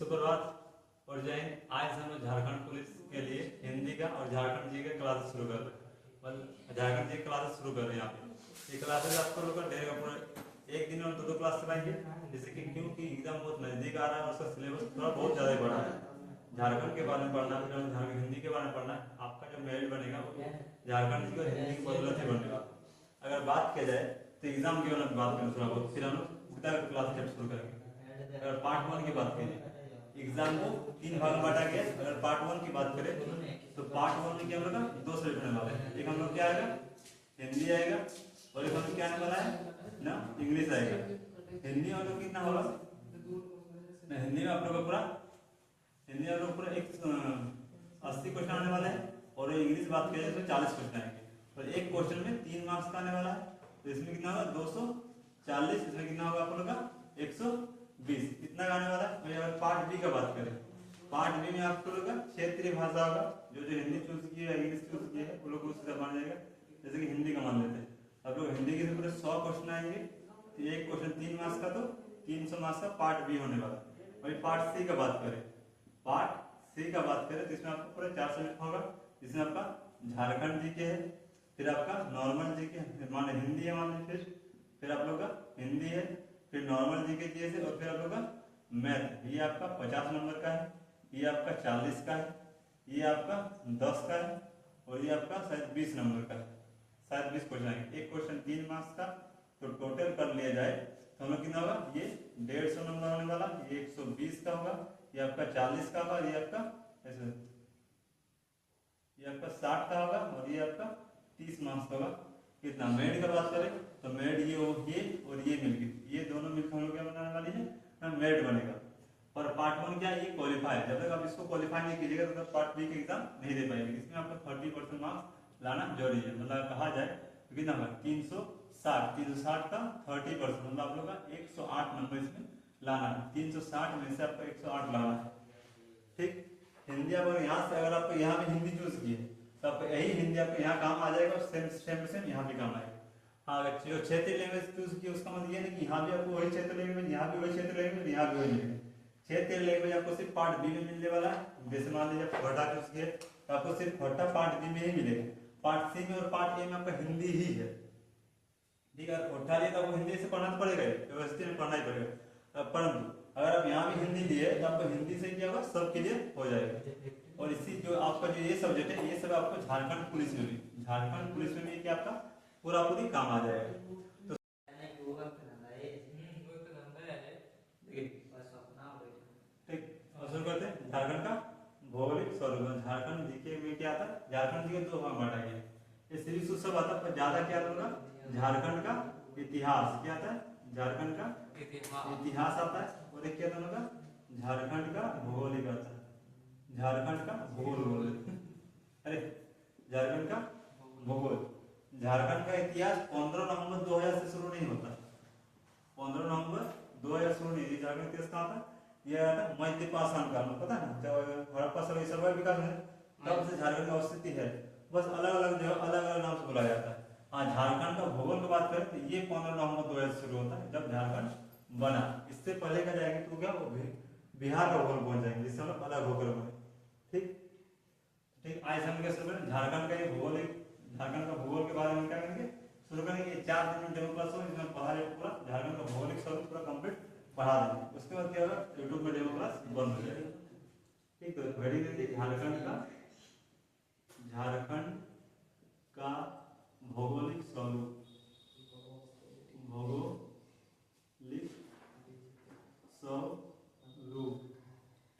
सुप्रभात और जय हिंद। आज हम लोग झारखंड पुलिस के लिए हिंदी का और झारखंड जी का क्लासेस शुरू कर रहे हैं। मतलब झारखंड जी की क्लासेस शुरू कर रहे हैं। यहाँ पे ये क्लासेस आपको लोग रहेगा पूरा एक दिन में दो क्लास चलाएंगे, जैसे कि क्योंकि एग्जाम बहुत नजदीक आ रहा है और उसका सिलेबस थोड़ा बहुत ज़्यादा बड़ा है। झारखंड के बारे में पढ़ना है, फिर झारखंड हिंदी के बारे में पढ़ना है। आपका जो मेरिट बनेगा वो झारखंड जी और हिंदी की बदौलत ही बनेगा। अगर बात किया जाए तो एग्जाम की बात करें थोड़ा बहुत, फिर हम लोग सीधा क्लास शुरू करेंगे। अगर पार्ट वन की बात करें, एग्जाम को 3 भाग में बांटा गया। अगर पार्ट वन की बात करें तो पार्ट वन में क्या हम लोग 2 सब्जेक्ट होने वाले हैं। एक हम लोग क्या आएगा, हिंदी आएगा, और एक हम लोग क्या आने वाला है ना, इंग्लिश आएगा। हिंदी हम लोग कितना होगा ना, हिंदी में आप लोग पूरा 80 क्वेश्चन आने वाले हैं, और इंग्लिश बात करें तो 40 क्वेश्चन आएंगे। और एक क्वेश्चन में 3 मार्क्स का आने वाला है, तो इसमें कितना होगा 240, इसमें कितना होगा आप लोग का 120, इतना आने वाला है। और अगर पार्ट बी का बात करें, पार्ट बी में आप लोग का क्षेत्रीय भाषा होगा। जो हिंदी चूज की है, इंग्लिश चूज की है, वो लोग उससे मान जाएगा। जैसे कि हिंदी का मान लेते हैं, आप लोग हिंदी के पूरे 100 क्वेश्चन आएंगे, तो एक क्वेश्चन 3 मार्क्स का, तो 300 मार्क्स का पार्ट बी होने वाला है। वही पार्ट सी का बात करें, तो इसमें आपको पूरा 4 सब्जेक्ट होगा, जिसमें आपका झारखंड जी के है, फिर आपका नॉर्मल जी के मान हिंदी है, मान फिर आप लोग का हिंदी है, फिर नॉर्मल जी के जीएस है, और फिर आप लोग का मैथ। ये आपका 50 नंबर का है, ये आपका 40 का है, ये आपका 10 का है, और ये आपका शायद 20 नंबर का है। शायद 20 क्वेश्चन आएंगे, एक क्वेश्चन 3 मार्क्स का। तो टोटल कर लिया जाए तो हम लोग कितना होगा, ये 150 नंबर होने वाला, ये 120 का होगा, ये आपका 40 का होगा, ये आपका 60 का होगा, और ये आपका 30 मार्क्स का होगा। कितना मेड का बात करें तो मेड ये और ये मिलकर, ये दोनों मिलकर हम लोग क्या बनाने वाली है, मेड बनेगा। और पार्ट वन क्या है, ये क्वालिफाई है। जब तक आप इसको क्वालिफाई नहीं कीजिएगा तब तक पार्ट बी के एग्जाम नहीं दे पाएंगे। इसमें आपको 30% मार्क्स लाना जरूरी है। मतलब कहा जाए तो कितना होगा 360 का 30%, मतलब आप लोग का 108 नंबर इसमें लाना है। 360 में से आपको 108 लाना है। ठीक, हिंदी आप यहाँ से अगर आपको यहाँ भी हिंदी चूज की है तो आपको यही हिंदी आपको यहाँ काम आ जाएगा, और सेम यहाँ भी काम आएगा। हाँ, अगर जो क्षेत्रीय लैंग्वेज चूज की उसका मतलब ये नहीं कि यहाँ भी आपको वही क्षेत्रीय लैंग्वेज, यहाँ भी वही क्षेत्रीय लैंग्वेज, यहाँ भी वही लैंग्वेज। क्षेत्रीय लैंग्वेज आपको सिर्फ पार्ट बी में मिलने वाला है। जैसे मान लीजिए खोटा चूज किए तो आपको सिर्फ खोटा पार्ट बी में ही मिलेगा। पार्ट सी में और पार्ट ए में आपका हिंदी ही है। ठीक है, खोटा लिए तो आपको हिंदी से पढ़ना तो पड़ेगा, व्यवस्थित में पढ़ना ही पड़ेगा। परंतु अगर आप यहाँ भी हिंदी लिए तो आपको हिंदी से क्या होगा, सबके लिए हो जाएगा। और इसी जो आपका जो ये सब्जेक्ट है, ये सब आपको झारखंड पुलिस में भी क्या आपका पूरा पूरी काम आ जाएगा। तो ठीक, शुरू करते हैं झारखंड का भौगोलिक स्वरूप। झारखंड जीके में क्या आता है, झारखंड जी के 2 भाग बांटा गया। ये सीरीज सब आता है, पर ज्यादा क्या होगा, झारखंड का इतिहास क्या आता है, झारखंड का इतिहास आता है, और एक क्या होगा, झारखंड का भौगोलिक आता है। झारखंड का भूगोल अरे झारखंड का भूगोल। झारखंड का इतिहास 15 नवंबर 2000 से शुरू नहीं होता। 15 नवंबर 2000 शुरू नहीं। झारखंड इतिहास कहाँ था, यह आता है मध्य पाषाण काल में, पता है जब हड़प्पा सभ्यता विकास है तब से झारखंड की अवस्थिति है। बस अलग अलग जगह अलग अलग नाम से बुलाया जाता है। हाँ, झारखंड का भूगोल की बात करें तो ये 15 नवंबर 2000 से शुरू होता है, जब झारखंड बना। इससे पहले का जाएंगे तो क्या वो बिहार का भूगोल पहुंच जाएंगे, जिससे हम लोग अलग होकर बने। ठीक, आज हम क्या शुरू करें, झारखंड का भूगोल के बारे में क्या करेंगे, शुरू करेंगे। 4 दिन में डेमो क्लास हो, इसमें पढ़ा जाएगा पूरा झारखंड का भौगोलिक स्वरूप पूरा कंप्लीट पढ़ा देंगे। उसके बाद क्या होगा, यूट्यूब में डेमो क्लास बंद हो जाएगी। ठीक, तो घड़ी देखिए झारखंड का भौगोलिक स्वरूप,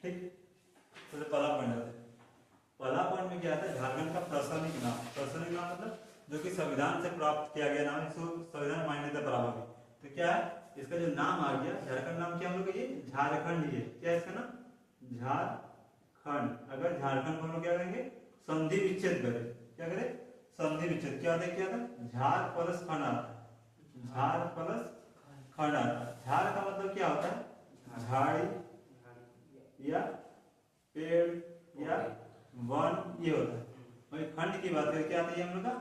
ठीक। तो पहला पॉइंट आता है, पहला पॉइंट में क्या आता है, झारखंड का प्रशासनिक नाम। प्रशासनिक नाम मतलब जो कि संविधान से प्राप्त किया गया नाम, इसको संविधान मान्यता प्राप्त है। तो क्या है, इसका जो नाम आ गया झारखंड, नाम क्या हम लोग ये झारखंड ही है। क्या है इसका नाम, झारखंड। अगर झारखंड को हम लोग क्या करेंगे, संधि विच्छेद करें। क्या करें, संधि विच्छेद। क्या आता है, क्या आता है, झार प्लस खंड आता है। झार प्लस खंड आता है। झार का मतलब क्या होता है, झाड़ी या पेड़ या वन, ये होता है। वही खंड की बात करें, क्या आता है हम लोग का,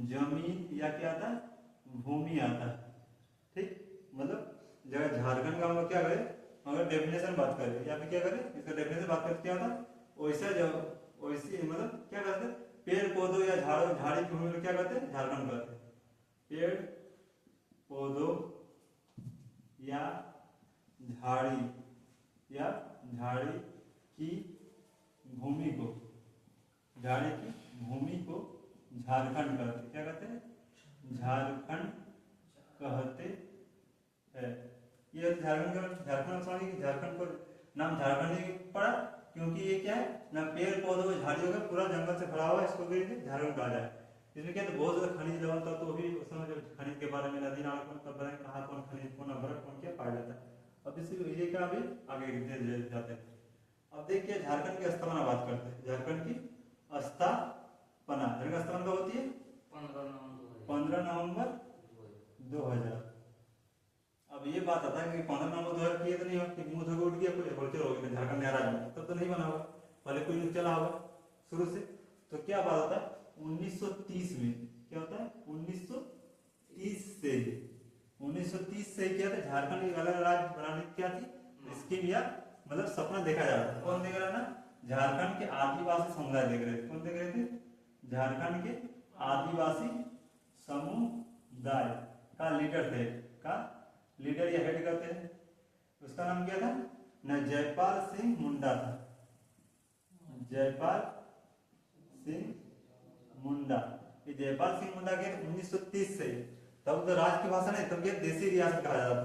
जमीन या क्या आता है, भूमि आता है। ठीक, मतलब जगह झारखंड का हम लोग क्या करें, अगर डेफिनेशन बात करें या फिर क्या करें, इसका डेफिनेशन बात करते क्या होता है, वैसा जब वैसी मतलब क्या करते हैं, पेड़ पौधों या झाड़ी की भूमि में क्या करते हैं, झारखंड कहते हैं। पेड़ पौधों या झाड़ी की भूमि को झारखंड कहते हैं। क्या कहते हैं, झारखंड कहते हैं। ये झारखंड को नाम झारखंड ही पड़ा क्योंकि ये क्या है ना, पेड़ पौधों झाड़ियों का पूरा जंगल से भरा हुआ है, इसको भी झारखंड कहा जाए। इसमें क्या तो बहुत ज्यादा खनिज लवण था, तो भी उस समय जब खनिज के बारे में नदी नाला को तब बताएं कहाँ कौन खनिज कौन अभ्रक कौन क्या पाया जाता है। अब इसी ये क्या अभी आगे जाते हैं। अब देखिए झारखंड की स्थापना बात करते हैं। झारखंड की स्थापना, झारखंड की स्थापना कब होती है, 15 नवंबर 2000। अब ये बात आता है कि 15 नवंबर 2000 की, तो नहीं हो कि मुंह धोके उठ गया कोई बोलते रहोगे झारखंड नया राज्य बना, तब तो नहीं बना होगा, पहले कोई नहीं चला होगा शुरू से। तो क्या बात होता है 1930 में, क्या होता है 1930 से क्या था, झारखंड एक अलग राज्य बनाने की क्या थी स्कीम या मतलब सपना देखा जा रहा था। कौन देख रहा था, झारखंड के आदिवासी समुदाय देख रहे थे। कौन देख रहे थे, झारखंड के आदिवासी समुदाय का लीडर थे, का लीडर या हेड करते हैं, उसका नाम क्या था न, जयपाल सिंह मुंडा था। जयपाल सिंह मुंडा, ये जयपाल सिंह मुंडा के 1930 से, तब तो राज की भाषा नहीं, तब ये देसी रियासत कहा जाता था,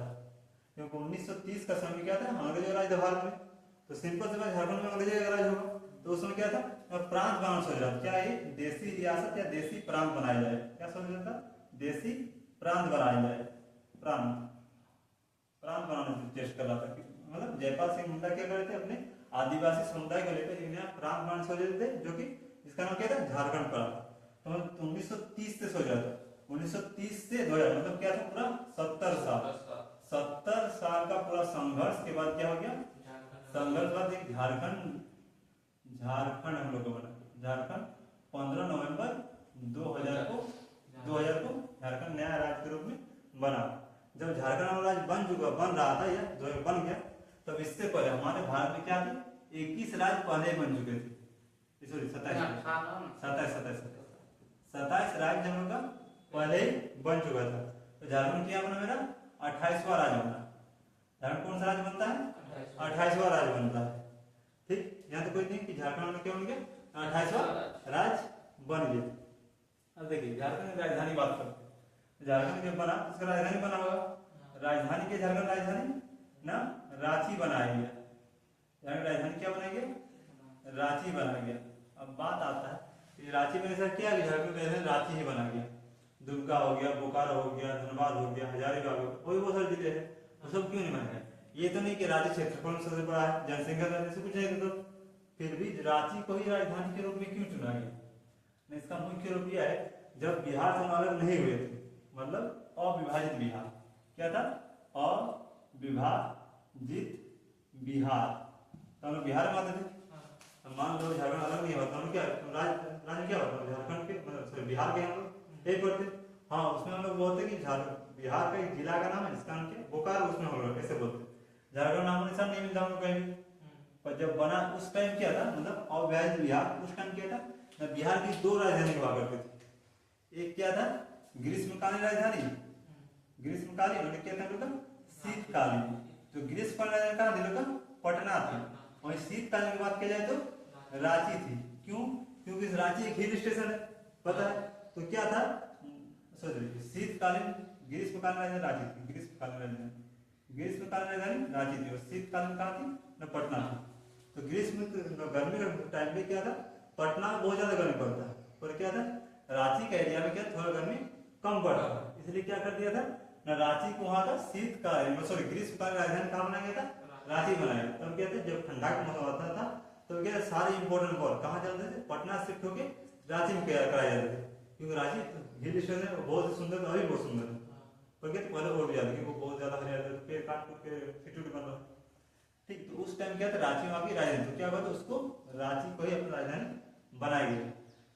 क्योंकि 1930 का समय क्या था, अंग्रेजों राज भारत में। तो सिंपल से झारखंड में अंग्रेजों का राज होगा, तो उसमें क्या था प्रांत बनाना सोच रहा था, क्या ये देसी रियासत या देसी प्रांत बनाया जाए, क्या सोच रहा था, देसी प्रांत बनाया जाए, प्रांत बनाने की चेष्टा कर रहा था। मतलब जयपाल सिंह मुंडा क्या कर रहे थे, अपने आदिवासी समुदाय को लेकर एक नया प्रांत बनाने सोच रहे थे, जो कि इसका नाम क्या था, झारखंड पड़ा। तो 1930 से सोच रहा था, 1930 से 2000 मतलब क्या था, पूरा 70 साल का पूरा संघर्ष के बाद क्या हो गया, संघर्ष बाद एक झारखंड हम लोग को बना। झारखंड 15 नवंबर 2000 को झारखंड नया राज्य के रूप में बना। जब झारखंड राज्य बन रहा था या जो बन गया, तब इससे पहले हमारे भारत में क्या थे, 21 राज्य पहले बन चुके थे। 27 राज्य हम लोग का पहले ही बन चुका था। तो झारखंड क्या बना मेरा, 28वां राज्य बना। झारखंड कौन सा राज्य बनता है, 28वां राज्य बनता है। ठीक, यहाँ तो कोई नहीं कि झारखंड में क्या बन गया, 28वां राज्य बन गया। अब देखिए झारखंड की राजधानी बात करते हैं। झारखंड जब बना उसका राजधानी बना होगा, राजधानी के झारखंड राजधानी ना रांची बनाया गया। झारखंड राजधानी क्या बनाया गया, रांची बनाया गया। अब बात आता है कि रांची में ऐसा क्या है, झारखंड राजधानी रांची ही बना गया। दुमका हो गया, बोकारो हो गया, धनबाद हो गया, हजारीबाग हो गया, कोई बहुत सारे जिले हैं, वो सब क्यों नहीं बना है। ये तो नहीं कि रांची क्षेत्रफल में सबसे बड़ा है, जनसंख्या से कुछ नहीं, तो फिर भी रांची को ही राजधानी के रूप में क्यों चुना गया। इसका मुख्य रूप यह है, जब बिहार से अलग नहीं हुए थे, मतलब अविभाजित बिहार, क्या था अविभाजित बिहार, तो हम लोग बिहार में आते थे। मान लो झारखंड अलग नहीं होता, हम क्या राज्य क्या होता, झारखंड के मतलब बिहार के हम लोग एक पढ़ते। हाँ, उसमें हम लोग बोलते कि बिहार का एक जिला का नाम है जिसका नाम क्या बोकारो, उसमें हम लोग ऐसे बोलते। झारखंड नाम निशान नहीं मिलता हम लोग कहीं भी। पर जब बना उस टाइम क्या था, मतलब अविभाजित बिहार, उस टाइम क्या था, बिहार की 2 राजधानी हुआ करती थी। एक क्या था, ग्रीष्मकालीन राजधानी, ग्रीष्मकालीन, और क्या था शीतकालीन। तो ग्रीष्मकालीन राजधानी कहाँ थी लोग, पटना थी। वही शीतकालीन की बात की जाए तो रांची थी। क्यों, क्योंकि रांची एक हिल स्टेशन है, पता है। तो क्या था, शीतकालीन ग्रीष्मकालीन राजधानी रांची थी, ग्रीष्मकालीन राजधानी रांची थी, और शीतकालीन कहाँ थी न, पटना थी। तो ग्रीष्म गर्मी के टाइम पे क्या था, पटना में बहुत ज्यादा गर्मी पड़ता है, और क्या था रांची के एरिया में क्या थोड़ा गर्मी कम पड़ता है, इसलिए क्या कर दिया था न, रांची को वहां का शीतकालीन ग्रीष्मकालीन राजधानी कहाँ बनाया गया था, रांची बनाया। तब क्या था, जब ठंडा का मौसम आता था तो क्या सारे इंपोर्टेंट कॉल कहाँ जाते थे, पटना शिफ्ट होके रांची में कराए जाते थे, क्योंकि रांची हिल स्टेशन है, बहुत ही सुंदर, अभी बहुत सुंदर है। पर क्या पहले बोल दिया कि वो बहुत ज्यादा हरियाली है, पेड़ काट के सिटी बन रहा। ठीक, तो उस टाइम क्या था, रांची वहां की राजधानी, तो क्या हुआ था, उसको रांची को ही अपनी राजधानी बनाई गई।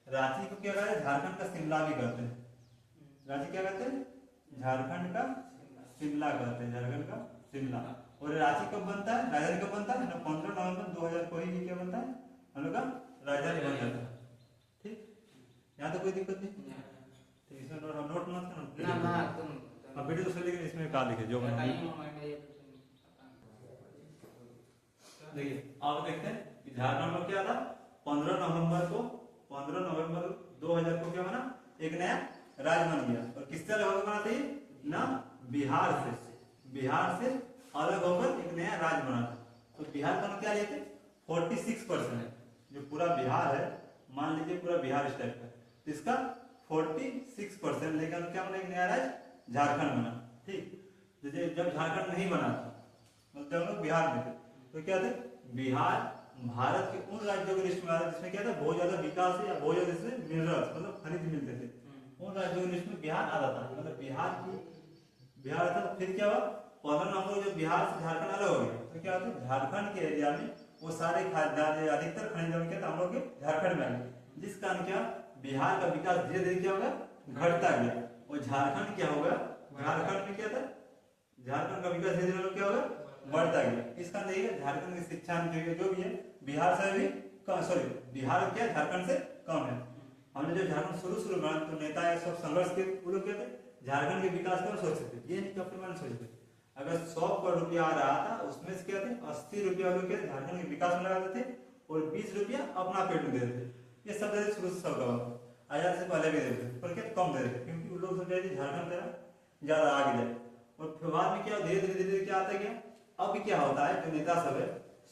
रांची को क्या कहते हैं, झारखंड का शिमला भी कहते हैं। रांची क्या कहते हैं, झारखंड का शिमला कहते हैं, झारखंड का शिमला। और रांची कब बनता है, राजधानी कब बनता है ना, 15 नवंबर 2000 को ही क्या बनता है, हम लोग का राजधानी बन जाता है। ठीक, यहाँ तो कोई दिक्कत नहीं। ठीक, इसमें नोट मत करना अब वीडियो दूसरे, लेकिन इसमें कहा लिखे जो देखिए। अब देखते हैं कि झारखंड में क्या था, 15 नवंबर 2000 को क्या बना, एक नया राज्य बन गया। और किससे अलग होकर बना था ना, बिहार से अलग होकर एक नया राज्य बना था। तो बिहार का क्या लेते 46%, जो पूरा बिहार है, मान लीजिए पूरा बिहार इस टाइप का, तो इसका 46% लेकर क्या बना, एक नया राज्य झारखंड बना। ठीक, जैसे जब झारखंड नहीं बना था, मतलब हम लोग बिहार में थे, तो क्या थे, बिहार भारत के उन राज्यों के लिस्ट में आता जिसमें क्या था, बहुत ज्यादा विकास है या बहुत ज्यादा इसमें मिनरल्स मतलब खनिज मिलते थे, उन राज्यों के लिस्ट में बिहार आता था। मतलब बिहार था। फिर क्या हुआ, 15 नवंबर जब बिहार से झारखंड अलग हो गया, तो क्या होता, झारखंड के एरिया में वो सारे खाद्यान्न अधिकतर खनिज क्या था, हम लोग के झारखंड में आ गए, जिस कारण क्या बिहार का विकास धीरे धीरे क्या होगा, घटता गया। और झारखंड क्या होगा, झारखंड में क्या था, झारखंड का विकास धीरे धीरे क्या होगा, बढ़ता गया। इस कारण देखिए झारखंड की शिक्षा जो भी है बिहार से भी कम, सॉरी बिहार क्या झारखंड से कम है। हमने जो झारखंड शुरू में तो नेता या सब संघर्ष के वो लोग कहते झारखंड के विकास का सोचते थे, ये नहीं कि अपने मन सोचते। अगर 100 करोड़ रुपया आ रहा था उसमें से क्या थे, 80 रुपया लोग क्या झारखंड के विकास में लगाते थे और 20 रुपया अपना पेट में देते थे। ये सब देते शुरू से सब गवा आजाद से पहले भी देते थे, पर क्या कम देते थे, क्योंकि वो लोग सोचते थे झारखंड तेरा ज्यादा आगे जाए। और फिर बाद में क्या धीरे धीरे क्या आता गया। अब क्या होता है, जो नेता सब है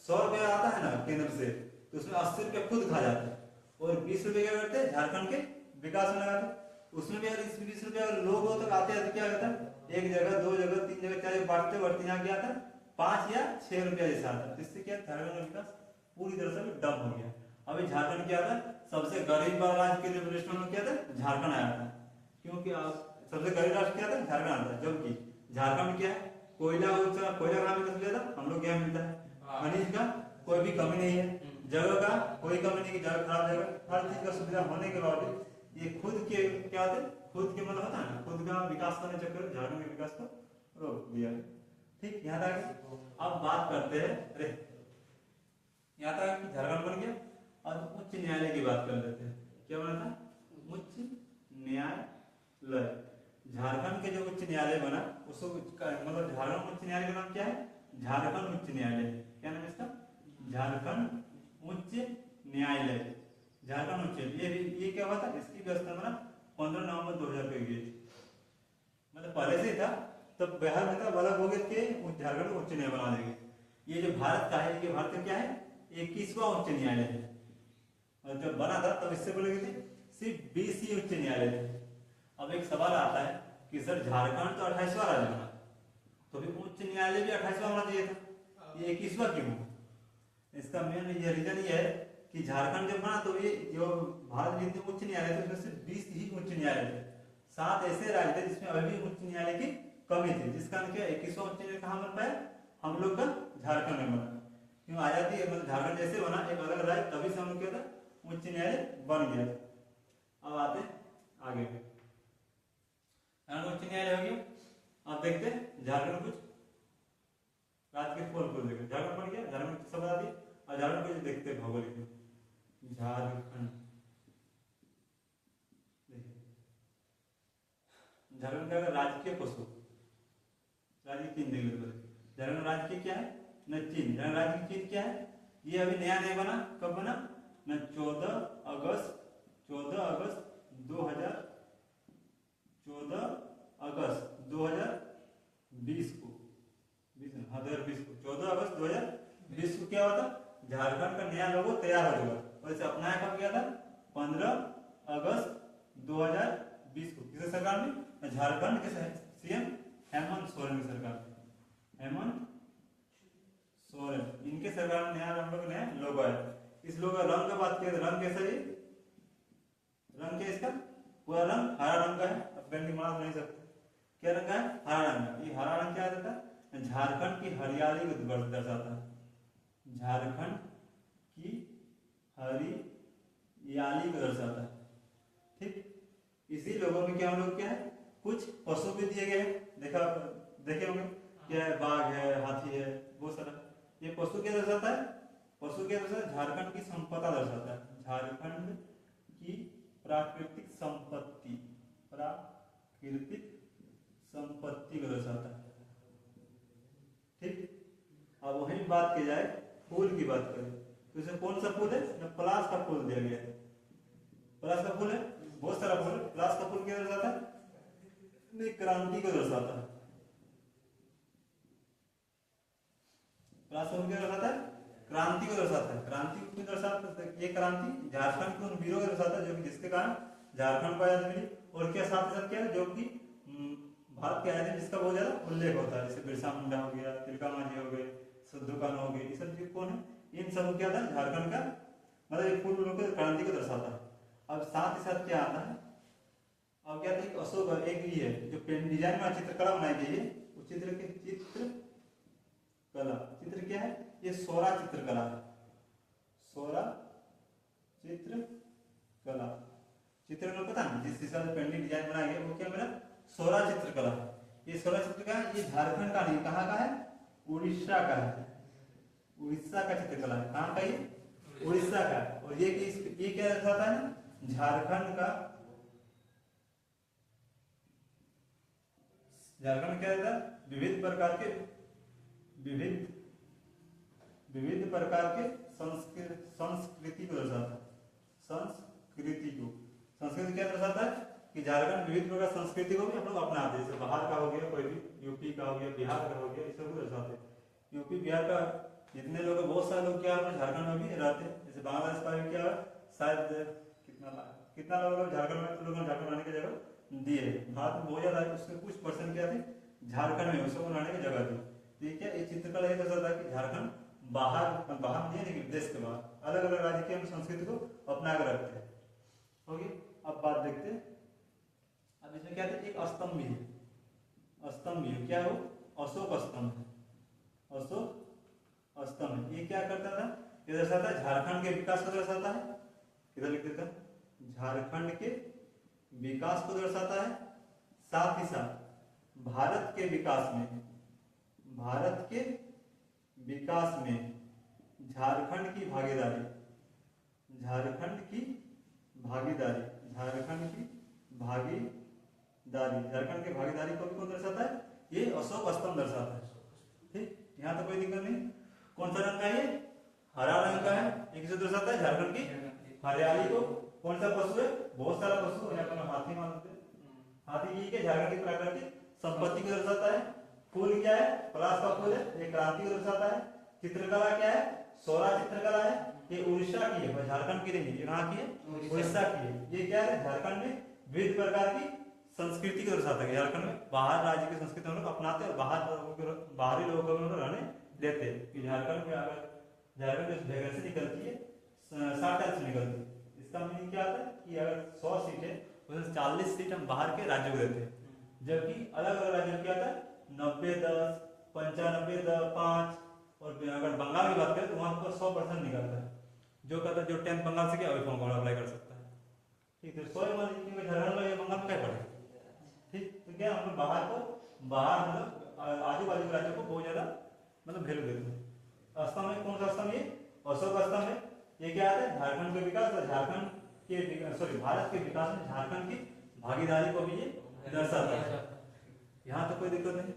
100 रुपया आता है ना केंद्र से, तो उसमें 80 रुपया खुद खा जाते हैं और 20 रुपये क्या करते हैं झारखंड के विकास में लगाते हैं। उसमें भी अगर इस 20 रुपया लोग हो तो आते हैं क्या करता है, एक जगह 2 जगह 3 जगह चाहे बढ़ते बढ़ते यहाँ क्या आता है 5 या 6 रुपया जैसा आता है, जिससे क्या झारखंड का विकास पूरी तरह से डम हो गया। अभी झारखंड क्या था, सबसे गरीब राज्य के लिस्ट में क्या था, झारखंड आया था, क्योंकि सबसे गरीब राष्ट्र क्या था, झारखंड आता है। जबकि झारखंड क्या है, कोयला कहाँ मिलता है, हम लोग क्या मिलता है, खनिज का कोई भी कमी नहीं है, जगह का कोई कमी नहीं, जगह खराब जगह, हर चीज का सुविधा होने के बावजूद ये खुद के क्या होते, खुद के मतलब होता है ना, खुद का विकास करने चक्कर झारखंड के विकास को रोक दिया। ठीक, यहाँ तक। अब बात करते हैं, अरे यहाँ तक कि झारखंड बन गया। अब उच्च न्यायालय की बात कर लेते हैं, क्या बना था, उच्च न्यायालय। झारखंड के जो उच्च न्यायालय बना उसको मतलब झारखंड उच्च न्यायालय का नाम क्या है, झारखंड उच्च न्यायालय। क्या नाम है इसका, झारखंड उच्च न्यायालय। झारखंड उच्च, ये क्या हुआ था, इसकी व्यवस्था बना 15 नवंबर 2000 को हुई। मतलब पहले से था, तब बिहार में था, अलग हो गए के झारखंड उच्च न्यायालय बना देंगे। ये जो भारत का है, ये भारत का क्या है, 21वां उच्च न्यायालय है। और जब बना था तब इससे पहले थे सिर्फ 20 ही उच्च न्यायालय थे। अब एक सवाल आता है कि सर झारखंड तो 28वां राज्य बना, तो भी उच्च न्यायालय भी 28वां होना चाहिए था, ये 21वां क्यों? इसका मेन ये रीजन ये है कि झारखंड जब बना तो ये जो भारत में जितने उच्च न्यायालय थे उसमें से 20 ही उच्च न्यायालय थे। 7 ऐसे राज्य थे जिसमें अभी भी उच्च न्यायालय की कमी थी, जिस कारण क्या 21वां उच्च न्यायालय कहाँ बन पाया, हम लोग का झारखंड में बना। क्यों आजादी मतलब झारखंड जैसे बना एक अलग राज्य, तभी से हम लोग क्या था, उच्च न्यायालय बन गया। अब आते आगे, उच्च न्यायालय हो गया। अब देखते हैं झारखंड कुछ राज्य के फल को देखते, झारखंड बन गया, झारखंड सब बता दिए। और झारखंड को देखते हैं भौगोलिक में, झारखंड झारखंड का राजकीय पशु, राज्य की 3 देख लेते। झारखंड राज्य की क्या है न चीन, झारखंड राज्य की चीन क्या है, ये अभी नया नहीं बना, कब बना न 14 अगस्त 2020 को 14 अगस्त 2020 को क्या हुआ था, झारखंड का नया लोगो तैयार हो चुका था। और इसे अपनाया कब गया था, 15 अगस्त 2020 को। किस सरकार में, झारखंड के सीएम हेमंत सोरेन की सरकार, हेमंत सोरेन, इनके सरकार में नया हम लोग नया लोगो है। इस लोगो का रंग का बात किया, रंग कैसा है, रंग क्या इसका, पूरा रंग हरा रंग का है। अब पेंटिंग बना नहीं सकते, क्या रंग का है, हरा रंग का। ये हरा रंग क्या रहता है, झारखंड की हरियाली को दर्शाता है, झारखंड की हरियाली को दर्शाता है। ठीक, इसी लोगों में क्या हम लोग क्या है, कुछ पशु भी दिए गए, देखे होंगे, क्या है, बाघ है, हाथी है, बहुत सारा। ये पशु क्या दर्शाता है, पशु क्या दर्शाता है, झारखंड की संपदा दर्शाता है, झारखंड की प्राकृतिक संपत्ति, प्राकृतिक संपत्ति को दर्शाता है। ठीक, अब वही बात की जाए फूल की बात करें तो इसे कौन सा फूल है, पलाश का फूल दिया गया है। पलाश का फूल है, बहुत सारा फूल है। पलाश का फूल क्या दर्शाता है, नहीं, क्रांति को दर्शाता है। पलाश का फूल क्या दर्शाता है, क्रांति को दर्शाता है। क्रांति को क्यों दर्शाता है, ये क्रांति झारखंड के उन वीरों को दर्शाता है जो कि जिसके कारण झारखंड को आजादी मिली। और क्या साथ ही साथ क्या है, जो कि भारत के आजादी जिसका बहुत ज्यादा उल्लेख होता है, जैसे बिरसा मुंडा हो गया, तिलका मांझी हो गए, सिद्धू कान्हू हो गए, ये सब जो कौन है, इन सब क्या था, झारखंड का मतलब एक पूर्व लोग क्रांति को दर्शाता है। अब साथ ही साथ क्या आता है, अब क्या था, अशोक एक ये है जो पेन डिजाइन में चित्रकला बनाई गई है, उस चित्र के चित्रकला, चित्र क्या है, ये सोरा चित्रकला है, सोरा चित्रकला। चित्रकला पता है, जिस हिसाब से पेंटिंग डिजाइन बनाई गई वो क्या मेरा सोरा चित्रकला है। ये सोरा चित्रकला ये झारखंड का नहीं, कहाँ का है, उड़ीसा का है, उड़ीसा का चित्रकला है। कहाँ का, ये उड़ीसा का है। और ये क्या दर्शाता है, झारखंड का, झारखंड क्या रहता है, विविध प्रकार के संस्कृति को दर्शाता है। संस्कृति को, संस्कृति क्या दर्शाता है कि झारखंड विविध प्रकार संस्कृति को भी हम लोग अपनाते हैं। जैसे बाहर का हो गया, कोई भी यूपी का हो गया, बिहार का हो गया, इस सब को दर्शाते हैं। यूपी बिहार का जितने लोग, बहुत सारे लोग क्या है झारखंड में भी रहते हैं। जैसे बांग्लादेश का भी क्या है, शायद कितना लोग झारखंड में, लोगों ने झारखंड आने की जगह दिए। भारत में बहुत ज्यादा है, उसमें कुछ परसेंट क्या थे झारखंड में, उसको बनाने की जगह दी। ठीक है, ये चित्रकला ये दर्शाता है कि झारखंड बाहर नहीं है, लेकिन देश के बाहर अलग अलग राज्य की हम संस्कृति को अपना कर रखते हैं। ओके, अब बात देखते हैं। अब इसमें क्या था, एक स्तंभ भी है, स्तंभ भी क्या हो, अशोक स्तंभ है, अशोक स्तंभ। ये क्या करता था, ये दर्शाता है झारखंड के विकास को दर्शाता है। किधर लिख देता है, झारखंड के विकास को दर्शाता है। साथ ही साथ भारत के विकास में, भारत के विकास में झारखंड की भागीदारी, झारखंड की भागीदारी, झारखंड की भागीदारी, झारखंड की भागीदारी को भी कौन दर्शाता है, ये अशोक स्तंभ दर्शाता है। ठीक, यहाँ तो कोई दिक्कत नहीं। कौन सा रंग का है, ये हरा रंग का है। एक से दर्शाता है झारखंड की हरियाली को। कौन सा पशु है, बहुत सारा पशु, यहाँ पर हाथी मानते हैं, हाथी ये क्या झारखंड की प्राकृतिक संपत्ति को दर्शाता है। फूल क्या है, पलाश का फूल है, ये क्रांति को दर्शाता है। चित्रकला क्या है, सोरा चित्रकला है, ये उड़ीसा की है, झारखंड की नहीं, ये कहाँ की है, उड़ीसा की है। ये क्या है, झारखंड में विविध प्रकार की संस्कृति को दर्शाता है। झारखंड में बाहर राज्य की संस्कृति हम लोग अपनाते हैं और बाहरी लोगों को हम लोग रहने देते हैं। कि झारखंड में अगर झारखंड में वैकेंसी निकलती है 60 से निकलती है, इसका मीनिंग क्या आता है कि अगर 100 सीट है उसमें 40 सीट हम बाहर के राज्यों को देते हैं। जबकि अलग अलग राज्यों में क्या आता है 90-10, 95-10, 5। और अगर बंगाल की बात करें तो वहाँ पर 100% निकलता है। जो कहता है जो 10th बंगाल से क्या वही फॉर्म अप्लाई कर सकता है। ठीक है, 100 झारखंड में बंगाल में क्या पड़े। ठीक, तो क्या हम लोग बाहर मतलब आजू बाजू के राज्यों को बहुत ज्यादा मतलब वैल्यू देते हैं। स्तंभ में कौन सा स्तंभ, ये अशोक स्तंभ है। ये क्या आता है, झारखंड के विकास और झारखंड के भारत के विकास में झारखंड की भागीदारी को भी ये दर्शाता है। यहाँ तो कोई दिक्कत नहीं।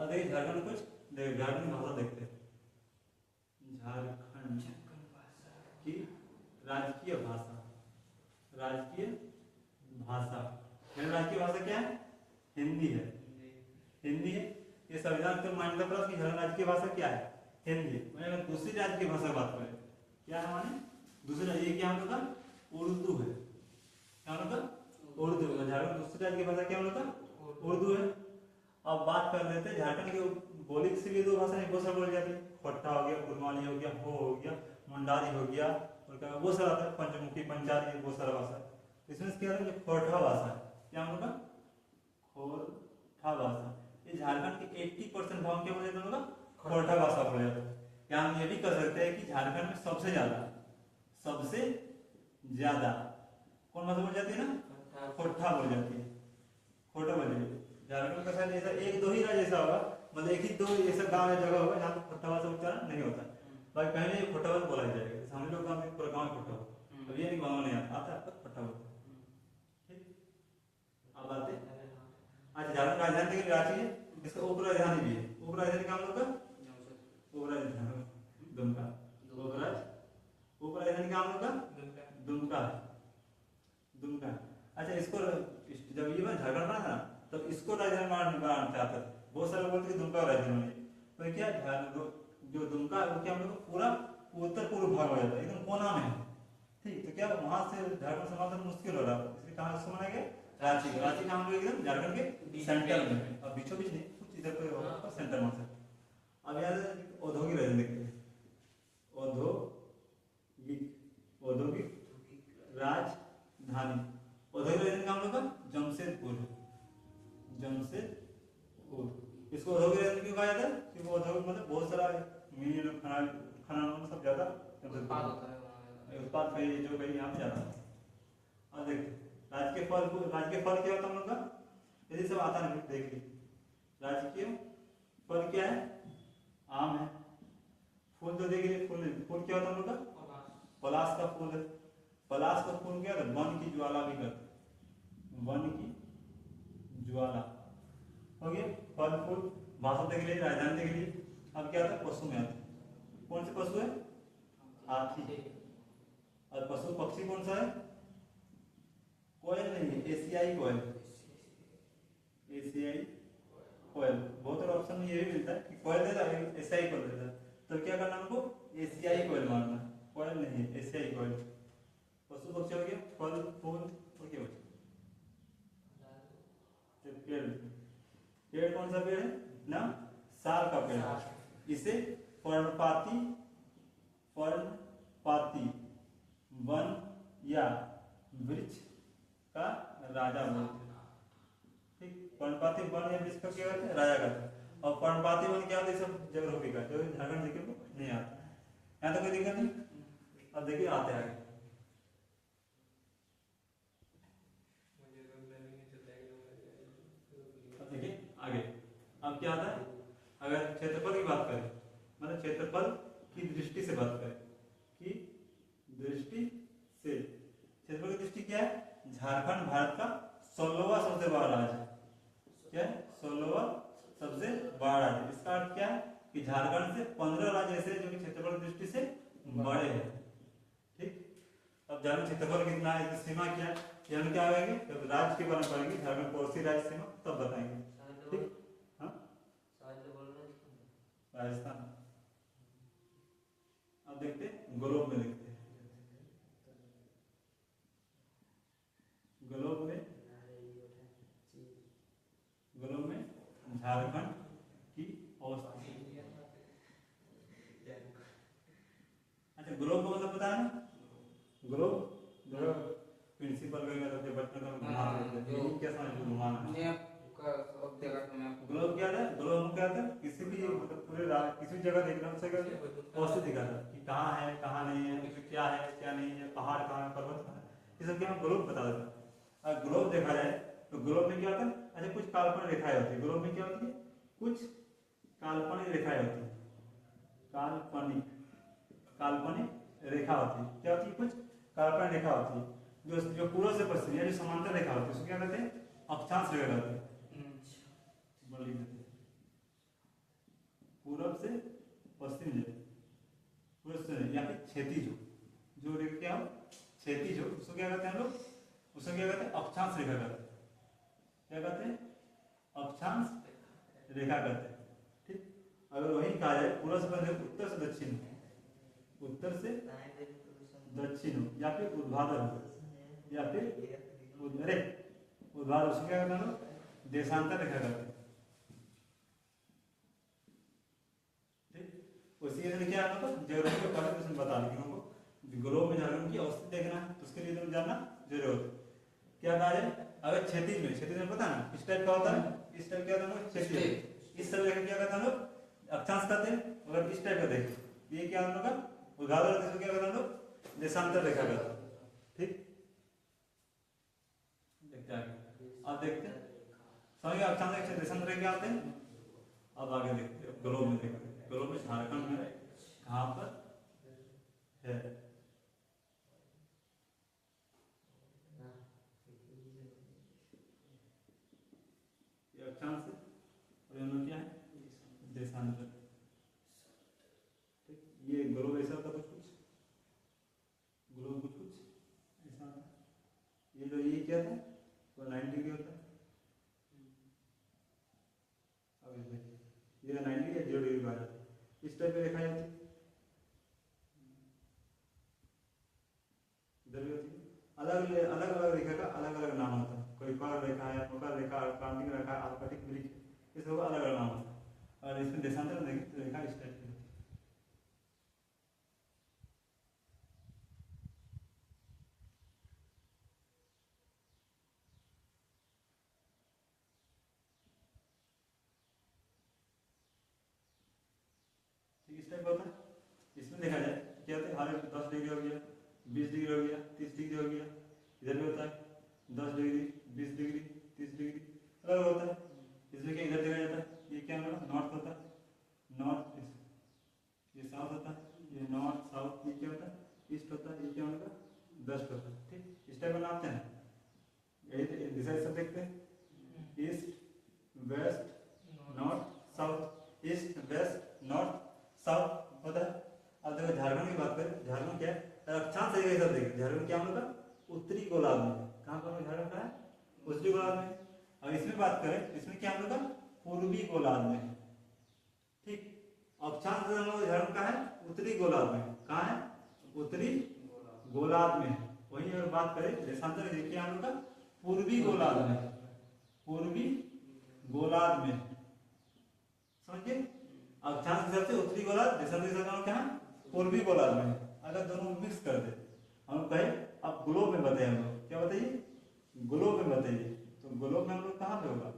देखिए झारखंड कुछ झारखंड की भाषा देखते हैं। झारखंड की राजकीय भाषा, राजकीय भाषा, राजकीय भाषा क्या है, हिंदी है, हिंदी है। ये संविधान के मान्यता प्राप्त की राजकीय भाषा क्या है, हिंदी। अगर दूसरी राज्य की भाषा बात करें क्या है, माने दूसरी, ये क्या हम लोग का उर्दू है, क्या हम लोग का उर्दू है। झारखंड दूसरी राज्य की भाषा क्या हम लोग का उर्दू है। अब बात कर लेते हैं झारखंड के बोली से भी दो भाषा बहुत सारी बोली जाती है। खट्टा हो गया, कुरमाली हो गया, हो गया, मंडारी हो गया, और क्या वो सारा आता है, पंचमुखी, पंचारी, वो सारा भाषा। इसमें क्या है, जो खोरठा भाषा है, क्या होगा, खोरठा भाषा। ये झारखंड के 80% भाग क्या बोले जाता है, खोरठा भाषा बोला जाता है। क्या हम ये भी कह सकते हैं कि झारखंड में सबसे ज्यादा कौन भाषा बोली जाती है ना, खोरठा बोली जाती है, खोरठा बोली जाती है। झारखंड का शायद ऐसा एक दो ही राज्य ऐसा होगा, मतलब एक ही दो ऐसा गांव या जगह होगा जहाँ पर खोरठा भाषा उच्चारण नहीं होता, बाकी कहीं नहीं खोरठा भाषा बोला जाएगा। जैसे हम लोग गाँव में पूरा गाँव खोरठा होता, अब ये नहीं गाँव नहीं आता आपका खोरठा होता। अब आते अच्छा, झारखंड राजधानी देखिए रांची है, इसका उप राजधानी भी है। उप राजधानी कहाँ लोग का, उप राजधानी दुमका, उप राजधानी कहाँ लोग का, दुमका है, दुमका। अच्छा, इसको जब ये झारखंड बना था तब इसको राजधानी बनाना चाहता था, बहुत सारे लोग बोलते हैं दुमका राजधानी, तो क्या जो दुमका वो क्या हम लोग पूरा उत्तर पूर्व भाग हो जाता है, एकदम कोना में है, ठीक। तो क्या वहां से झारखंड समाधान मुश्किल हो रहा है, इसलिए कहाँ से बनाया गया, रांची। रांची का हम लोग एकदम झारखंड के सेंटर में, अब बीचों बीच नहीं, कुछ इधर पे होगा सेंटर में से। अब यहाँ औद्योगिक राजधानी देखते हैं, औद्योगिक राजधानी, औद्योगिक राजधानी का हम लोग का जमशेदपुर है, जमशेदपुर। इसको औद्योगिक राजधानी क्यों कहा जाता है, क्योंकि औद्योगिक मतलब बहुत सारा मील खनन सब ज्यादा उत्पाद कहीं जो कहीं यहाँ पे जाता है। और देखते राजकीय फल क्या होता है हम लोग का, यदि सब आता नहीं देख ली, राजकीय फल क्या है, आम है। फूल तो देख लीजिए, फूल क्या होता है हम लोग का, पलाश का फूल है। पलाश का फूल क्या होता है, वन की ज्वाला भी करते हैं, वन की ज्वाला हो गया। फल फूल भाषा देख लीजिए, राजधानी देख लीजिए। अब क्या आता है, पशु में आता है, कौन से पशु है, हाथी। और पशु पक्षी कौन सा है, कोयल नहीं है, एशियाई कोयल, एशियाई कोयल। बहुत सारे ऑप्शन में ये भी मिलता है कि कोयल देता है, एशियाई कोयल देता है, तो क्या करना हमको, एशियाई कोयल मारना, कोयल नहीं है, एशियाई कोयल। पशु पक्षी हो गया, फल फूल और क्या बचा, पेड़। पेड़ कौन सा पेड़ है ना, साल का पेड़, इसे पर्णपाती वन या वृक्ष का राजा बोलते हैं, ठीक। पर्णपाती वन या वृक्ष का क्या कहते हैं, राजा कहते हैं। और पर्णपाती वन क्या होता है, सब ज्योग्राफी का, जो झारखंड देखिए को नहीं आता, यहाँ तो कोई दिक्कत नहीं। अब देखिए आते आगे, अब देखिए आगे, अब क्या आता है, अगर क्षेत्रफल की बात करें, मतलब क्षेत्रफल की दृष्टि से बात करें, की दृष्टि से, क्षेत्रफल की दृष्टि क्या है, झारखंड भारत का 16वां सबसे बड़ा राज्य है, क्या है, 16वां सबसे बड़ा राज्य। इसका अर्थ क्या है कि झारखंड से 15 राज्य ऐसे जो कि क्षेत्रफल की दृष्टि से बड़े हैं, ठीक। अब झारखंड क्षेत्रफल कितना है, सीमा क्या है, ये हम क्या आएंगे जब राज्य के बारे में पढ़ेंगे, झारखंड कौन सी राज्य सीमा तब बताएंगे, ठीक। हाँ, राजस्थान। अब देखते हैं ग्लोब में, देखते हैं ग्लोब में झारखंड की अवस्था। अच्छा, ग्लोब का मतलब पता है ना, ग्लोब प्रिंसिपल वगैरह तो बचपन में घुमा देते हैं, क्या समझ घुमाना ग्लोब क्या था, ग्लोब क्या था, किसी भी मतलब पूरे किसी जगह देखना उसे अवस्थित दिखाता कि कहाँ है कहाँ नहीं है, उसमें क्या है क्या नहीं है, पहाड़ कहाँ है, पर्वत कहाँ है, ये सब क्या ग्लोब बता देता। अगर ग्लोब देखा जाए तो ग्लोब में क्या होता है, अच्छा कुछ काल्पनिक रेखाएं होती है, ग्लोब में क्या होती है, कुछ काल्पनिक रेखाएं होती है, काल्पनिक रेखा होती है, क्या होती है, कुछ काल्पनिक रेखा होती है, जो पूर्व से पश्चिम या जो समांतर रेखा होती है उसको क्या कहते हैं, अक्षांश रेखा कहते हैं। पूर्व से पश्चिम या फिर क्षैतिज जो रेखा क्या हो, क्षैतिज हो, उसको क्या कहते हैं हम लोग, उसको क्या कहते हैं, अक्षांश रेखा कहते हैं, क्या कहते हैं, अक्षांश रेखा कहते हैं, ठीक। अगर वही कहा जाए पूर्व से पश्चिम, उत्तर से दक्षिण, उत्तर से दक्षिण हो या फिर ऊर्ध्वाधर हो या फिर ऊर्ध्वाधर, उसको क्या कहते हैं हम लोग, देशांतर रेखा कहते हैं, ठीक। उसी के लिए क्या है आपको ज्योग्राफी का पार्ट में बता देंगे हमको ग्लोब में झारखंड की औसत देखना है तो उसके लिए तुम्हें जानना जरूर क्या कहा जाए। अगर क्षैतिज में पता ना इस टाइप का होता है, इस टाइप क्या होता है क्षैतिज, इस तरह क्या करता है हम लोग अक्षांश कहते हैं। अगर इस टाइप का देखें ये क्या हम लोग का ऊर्ध्वाधर दिशा क्या करता है हम लोग देशांतर रेखा करता है। ठीक देखते आगे अब देखते हैं समझ अक्षांश देशांतर रेखा क्या होते हैं। अब आगे देखते हैं ग्लोब में देखते हैं ग्लोब में झारखंड में कहाँ पर है। अक्षांश और ये क्या है देशांतर। ठीक ये ग्लोब ऐसा होता कुछ ग्लोब कुछ ऐसा ये जो ये क्या था वो 90 डिग्री होता है। अब ये 90 या 0 डिग्री का आ जाता है इस टाइप में देखा जाती है। इधर भी होती है अलग अलग रेखा का अलग अलग नाम होता है। कोई कर्व रेखा है मकर रेखा क्रांतिक रेखा आल्फाटिक वृक्ष ये सब अलग अलग नाम होता है। और इसमें देशांतर देखें तो रेखा इस टाइप की ठीक इस टाइप का होता है। इसमें देखा जाए क्या होता है हर 10 डिग्री हो गया 20 डिग्री हो गया 30 डिग्री हो गया। इधर भी होता है 10 डिग्री 20 डिग्री 30 डिग्री अलग होता है। इसमें क्या इधर देखा जाता है ये क्या होगा नॉर्थ होता है नॉर्थ ये साउथ होता है ये नॉर्थ साउथ ये क्या होता है ईस्ट होता है ये क्या होगा वेस्ट होता है। ठीक इस टाइप का नापते हैं यही दिशा सब देखते हैं east west north south east west north south होता है। अब देखो झारखंड की बात करें झारखंड क्या है अक्षांश से सब देखिए झारखंड क्या हम लोग उत्तरी गोलार्ध में कहाँ पर झारखंड का है उत्तरी गोलार्ध में। अब इसमें बात करें इसमें क्या हम लोग पूर्वी गोलार्ध में। ठीक अक्षांश से हम लोग झारखंड का है उत्तरी गोलार्ध में कहाँ है उत्तरी गोलार्ध में। वहीं अगर बात करें देशांतर देखिए हम लोग पूर्वी गोलार्ध में पूर्वी गोलार्ध में समझिए अक्षांश के हिसाब से उत्तरी गोलार्ध देशांतर के हिसाब से क्या है पूर्वी गोलार्ध में। अगर दोनों मिक्स कर दे हम लोग कहे अब ग्लोब में बताइए हम लोग क्या बताइए ग्लोब में बताइए तो ग्लोब में हम लोग कहाँ पे होगा।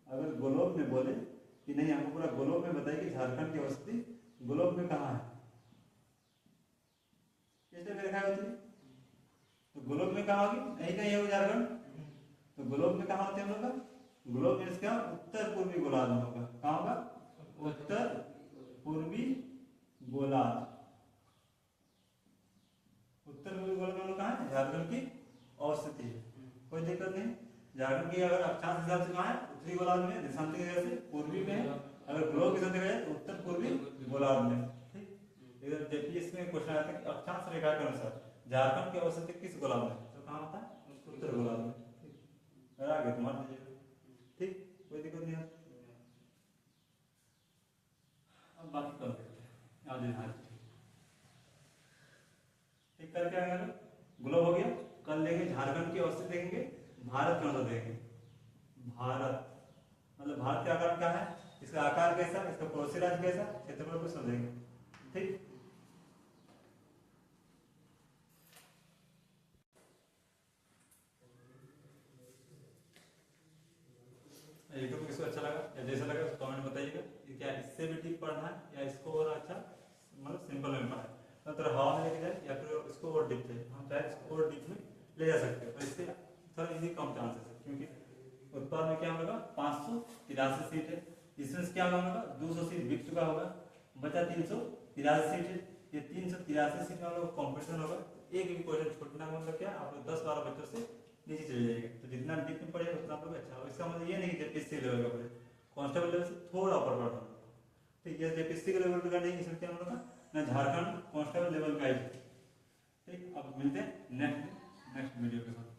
अगर ग्लोब में बोले कि नहीं हमको पूरा ग्लोब में बताइए कि झारखंड की अवस्थी ग्लोब में कहाँ है कैसे रेखा होती है तो ग्लोब में कहाँ होगी नहीं कहीं होगी झारखंड तो ग्लोब में कहाँ होते हैं हम लोग का ग्लोब में इसका उत्तर पूर्वी गोलार्ध में होगा कहाँ होगा उत्तर पूर्वी गोलार्ध। उत्तर पूर्वी गोलार्ध में कहाँ है झारखंड की अवस्थिति है कोई दिक्कत नहीं। झारखंड की अगर अक्षांश हिसाब से कहाँ है उत्तरी गोलार्ध में देशांतर के हिसाब से पूर्वी में है। अगर ग्लोब के हिसाब से देखा जाए तो उत्तर पूर्वी गोलार्ध में। ठीक इधर देखिए इसमें क्वेश्चन आता है कि अक्षांश रेखा के अनुसार झारखंड की अवस्थिति किस गोलार्ध में तो कहाँ होता है उत्तर गोलार्ध में। ठीक आगे तो मान लीजिए ठीक कोई दिक्कत नहीं है। अब बाकी कर देखते हैं आगे हाँ ठीक करके आएगा ग्लोब हो गया। कल देखेंगे झारखंड की अवस्थिति देखेंगे भारत के अनुसार देखेंगे भारत मतलब भारत का आकार क्या है इसका आकार कैसा इसका पड़ोसी राज्य कैसा क्षेत्रफल को समझेंगे। ठीक यूट्यूब किसको अच्छा लगा या जैसा लगा तो कमेंट बताइएगा कि क्या इससे भी डीप पढ़ना है या इसको और अच्छा मतलब सिंपल में पढ़ना है तो हवा में लेके जाए या फिर इसको और डीप चाहिए हम चाहे इसको और डीप में ले जा सकते हैं। इससे थोड़ा इजी कम चांसेस है क्योंकि उत्पाद में क्या होगा 583 सीट है इसमें क्या होगा 200 सीट बिक चुका होगा बचा 383 सीट है। ये 383 सीट में हम लोग कॉम्पिटिशन होगा एक भी क्वेश्चन छूटना मतलब क्या आप लोग 10-12 बच्चों से नीचे चले जाएंगे तो जितना डीप में पढ़ेगा उतना आप लोग अच्छा होगा। इसका मतलब ये नहीं कि जेपीएससी लेवल का पढ़े कांस्टेबल लेवल से थोड़ा ऊपर पढ़ना ठीक है जेपीएससी के लेवल का नहीं इसमें क्या हम लोग ना झारखंड कांस्टेबल लेवल का है। ठीक अब मिलते हैं नेक्स्ट वीडियो के साथ।